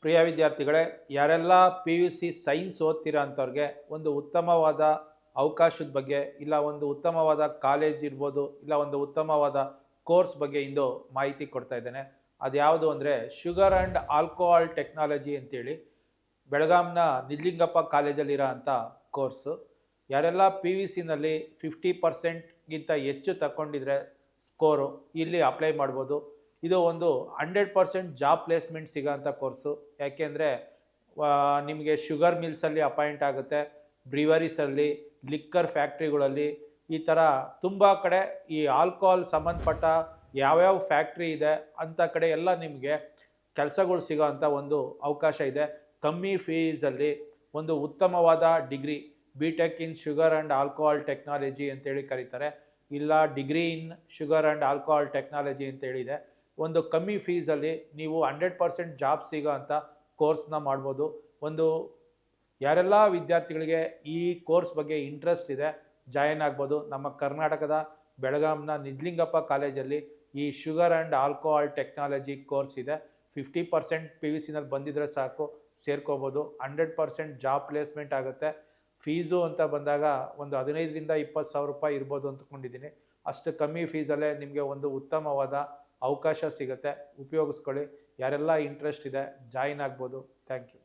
ಪ್ರಿಯ ವಿದ್ಯಾರ್ಥಿಗಳೇ, ಯಾರೆಲ್ಲ P U C science ಓದ್ತೀರಾ ಅಂಥವ್ರಿಗೆ ಒಂದು ಉತ್ತಮವಾದ ಅವಕಾಶದ ಬಗ್ಗೆ, ಇಲ್ಲ ಒಂದು ಉತ್ತಮವಾದ ಕಾಲೇಜ್ ಇರ್ಬೋದು, ಇಲ್ಲ ಒಂದು ಉತ್ತಮವಾದ ಕೋರ್ಸ್ ಬಗ್ಗೆ ಇಂದು ಮಾಹಿತಿ ಕೊಡ್ತಾ ಇದ್ದೇನೆ. ಅದು ಯಾವುದು ಅಂದರೆ ಶುಗರ್ ಆ್ಯಂಡ್ ಆಲ್ಕೋಹಾಲ್ ಟೆಕ್ನಾಲಜಿ ಅಂತೇಳಿ ಬೆಳಗಾಂನ ನಿಜಲಿಂಗಪ್ಪ ಕಾಲೇಜಲ್ಲಿರೋ ಅಂಥ ಕೋರ್ಸು. ಯಾರೆಲ್ಲ ಪಿ ಯು ಸಿನಲ್ಲಿ 50% ಹೆಚ್ಚು ತಗೊಂಡಿದ್ರೆ ಸ್ಕೋರು ಇಲ್ಲಿ ಅಪ್ಲೈ ಮಾಡ್ಬೋದು. ಇದು ಒಂದು 100% ಜಾಬ್ ಪ್ಲೇಸ್ಮೆಂಟ್ ಸಿಗೋಂಥ ಕೋರ್ಸು. ಯಾಕೆಂದರೆ ನಿಮಗೆ ಶುಗರ್ ಮಿಲ್ಸಲ್ಲಿ ಅಪಾಯಿಂಟ್ ಆಗುತ್ತೆ, ಬ್ರಿವರೀಸಲ್ಲಿ, ಲಿಕ್ಕರ್ ಫ್ಯಾಕ್ಟ್ರಿಗಳಲ್ಲಿ, ಈ ಥರ ತುಂಬ ಕಡೆ ಈ ಆಲ್ಕೋಹಾಲ್ ಸಂಬಂಧಪಟ್ಟ ಯಾವ್ಯಾವ ಫ್ಯಾಕ್ಟ್ರಿ ಇದೆ ಅಂಥ ಕಡೆ ಎಲ್ಲ ನಿಮಗೆ ಕೆಲಸಗಳು ಸಿಗೋ ಅಂಥ ಒಂದು ಅವಕಾಶ ಇದೆ. ಕಮ್ಮಿ ಫೀಸಲ್ಲಿ ಒಂದು ಉತ್ತಮವಾದ degree, B tech in sugar and alcohol technology ಅಂತೇಳಿ ಕರೀತಾರೆ, ಇಲ್ಲ degree in sugar and alcohol technology ಅಂತೇಳಿದೆ. ಒಂದು ಕಮ್ಮಿ ಫೀಸಲ್ಲಿ ನೀವು 100% ಜಾಬ್ ಸಿಗೋ ಅಂಥ ಕೋರ್ಸ್ನ ಮಾಡ್ಬೋದು. ಒಂದು ಯಾರೆಲ್ಲ ವಿದ್ಯಾರ್ಥಿಗಳಿಗೆ ಈ ಕೋರ್ಸ್ ಬಗ್ಗೆ ಇಂಟ್ರೆಸ್ಟ್ ಇದೆ ಜಾಯಿನ್ ಆಗ್ಬೋದು. ನಮ್ಮ ಕರ್ನಾಟಕದ ಬೆಳಗಾಂನ ನಿಜಲಿಂಗಪ್ಪ ಕಾಲೇಜಲ್ಲಿ ಈ sugar and alcohol technology course ಇದೆ. 50% ಪಿ ಯು ಸಿನಲ್ಲಿ ಬಂದಿದ್ರೆ ಸಾಕು, ಸೇರ್ಕೋಬೋದು. 100% ಜಾಬ್ ಪ್ಲೇಸ್ಮೆಂಟ್ ಆಗುತ್ತೆ. ಫೀಸು ಅಂತ ಬಂದಾಗ ಒಂದು 15,000 ರಿಂದ 20,000 ರೂಪಾಯಿ ಇರ್ಬೋದು ಅಂದ್ಕೊಂಡಿದ್ದೀನಿ. ಅಷ್ಟು ಕಮ್ಮಿ ಫೀಸಲ್ಲೇ ನಿಮಗೆ ಒಂದು ಉತ್ತಮವಾದ ಅವಕಾಶ ಸಿಗುತ್ತೆ. ಉಪಯೋಗಿಸ್ಕೊಳ್ಳಿ. ಯಾರೆಲ್ಲ ಇಂಟ್ರೆಸ್ಟ್ ಇದೆ ಜಾಯಿನ್ ಆಗ್ಬೋದು. Thank you.